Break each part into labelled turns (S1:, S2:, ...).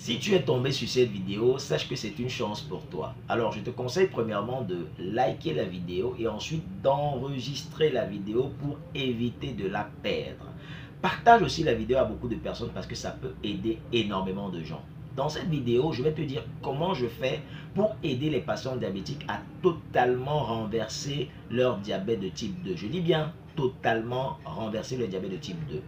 S1: Si tu es tombé sur cette vidéo, sache que c'est une chance pour toi. Alors, je te conseille premièrement de liker la vidéo et ensuite d'enregistrer la vidéo pour éviter de la perdre. Partage aussi la vidéo à beaucoup de personnes parce que ça peut aider énormément de gens. Dans cette vidéo, je vais te dire comment je fais pour aider les patients diabétiques à totalement renverser leur diabète de type 2. Je dis bien totalement renverser le diabète de type 2.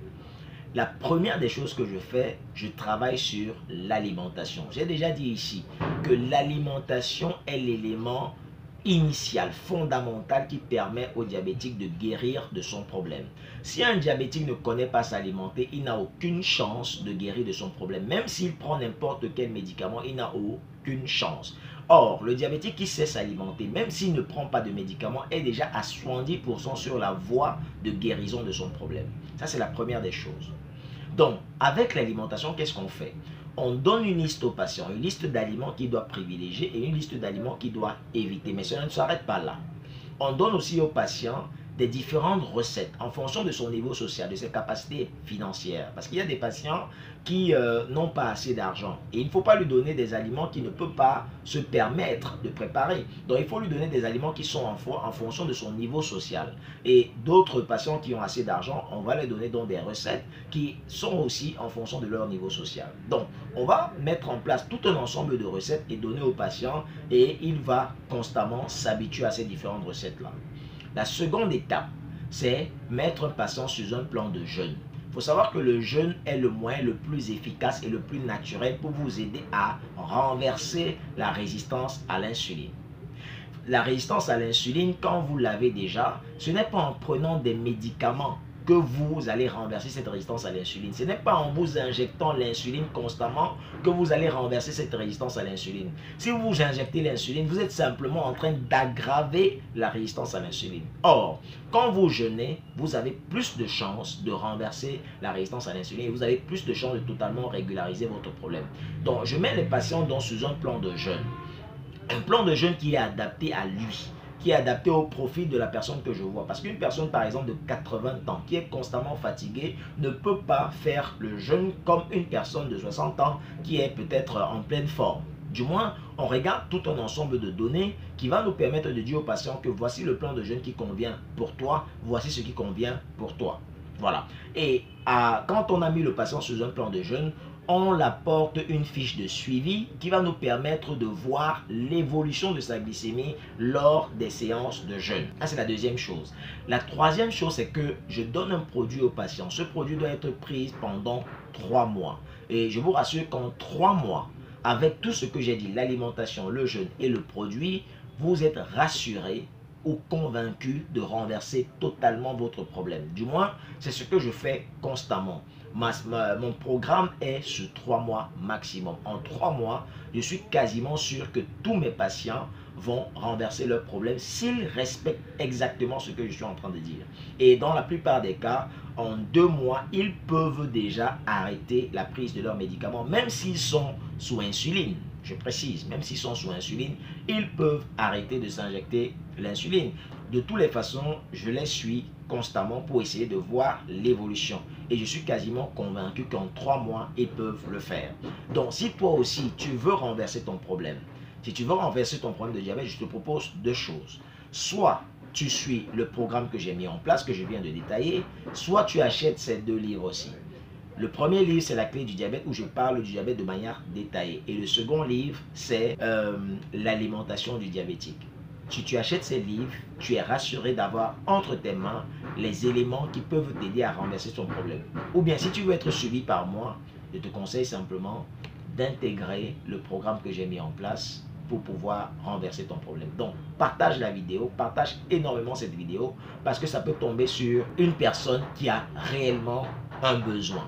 S1: La première des choses que je fais, je travaille sur l'alimentation. J'ai déjà dit ici que l'alimentation est l'élément initial, fondamental qui permet au diabétique de guérir de son problème. Si un diabétique ne connaît pas s'alimenter, il n'a aucune chance de guérir de son problème. Même s'il prend n'importe quel médicament, il n'a aucune chance. Or, le diabétique qui sait s'alimenter, même s'il ne prend pas de médicaments, est déjà à 70% sur la voie de guérison de son problème. Ça, c'est la première des choses. Donc, avec l'alimentation, qu'est-ce qu'on fait? On donne une liste au patient, une liste d'aliments qu'il doit privilégier et une liste d'aliments qu'il doit éviter. Mais ça ne s'arrête pas là. On donne aussi au patient des différentes recettes en fonction de son niveau social, de ses capacités financières. Parce qu'il y a des patients qui n'ont pas assez d'argent. Et il ne faut pas lui donner des aliments qu'il ne peut pas se permettre de préparer. Donc il faut lui donner des aliments qui sont en fonction de son niveau social. Et d'autres patients qui ont assez d'argent, on va leur donner donc des recettes qui sont aussi en fonction de leur niveau social. Donc on va mettre en place tout un ensemble de recettes et donner au patient et il va constamment s'habituer à ces différentes recettes-là. La seconde étape, c'est mettre un patient sur un plan de jeûne. Il faut savoir que le jeûne est le moyen le plus efficace et le plus naturel pour vous aider à renverser la résistance à l'insuline. La résistance à l'insuline, quand vous l'avez déjà, ce n'est pas en prenant des médicaments que vous allez renverser cette résistance à l'insuline. Ce n'est pas en vous injectant l'insuline constamment que vous allez renverser cette résistance à l'insuline. Si vous injectez l'insuline, vous êtes simplement en train d'aggraver la résistance à l'insuline. Or, quand vous jeûnez, vous avez plus de chances de renverser la résistance à l'insuline et vous avez plus de chances de totalement régulariser votre problème. Donc, je mets les patients sous un plan de jeûne. Un plan de jeûne qui est adapté à lui, qui est adapté au profil de la personne que je vois. Parce qu'une personne, par exemple, de 80 ans, qui est constamment fatiguée, ne peut pas faire le jeûne comme une personne de 60 ans qui est peut-être en pleine forme. Du moins, on regarde tout un ensemble de données qui va nous permettre de dire au patient que voici le plan de jeûne qui convient pour toi, voici ce qui convient pour toi. Voilà. Et quand on a mis le patient sous un plan de jeûne, on apporte une fiche de suivi qui va nous permettre de voir l'évolution de sa glycémie lors des séances de jeûne. Ça, c'est la deuxième chose. La troisième chose, c'est que je donne un produit au patient. Ce produit doit être pris pendant 3 mois. Et je vous rassure qu'en 3 mois, avec tout ce que j'ai dit, l'alimentation, le jeûne et le produit, vous êtes rassuré ou convaincu de renverser totalement votre problème. Du moins, c'est ce que je fais constamment. Mon programme est sur 3 mois maximum. En 3 mois, je suis quasiment sûr que tous mes patients vont renverser leurs problèmes s'ils respectent exactement ce que je suis en train de dire. Et dans la plupart des cas, en 2 mois, ils peuvent déjà arrêter la prise de leurs médicaments, même s'ils sont sous insuline. Je précise, même s'ils sont sous insuline, ils peuvent arrêter de s'injecter l'insuline. De toutes les façons, je les suis constamment pour essayer de voir l'évolution. Et je suis quasiment convaincu qu'en 3 mois, ils peuvent le faire. Donc, si toi aussi, tu veux renverser ton problème, si tu veux renverser ton problème de diabète, je te propose 2 choses. Soit tu suis le programme que j'ai mis en place, que je viens de détailler, soit tu achètes ces 2 livres aussi. Le premier livre, c'est la clé du diabète où je parle du diabète de manière détaillée. Et le second livre, c'est l'alimentation du diabétique. Si tu achètes ces livres, tu es rassuré d'avoir entre tes mains les éléments qui peuvent t'aider à renverser ton problème. Ou bien, si tu veux être suivi par moi, je te conseille simplement d'intégrer le programme que j'ai mis en place pour pouvoir renverser ton problème. Donc, partage la vidéo, partage énormément cette vidéo parce que ça peut tomber sur une personne qui a réellement un besoin.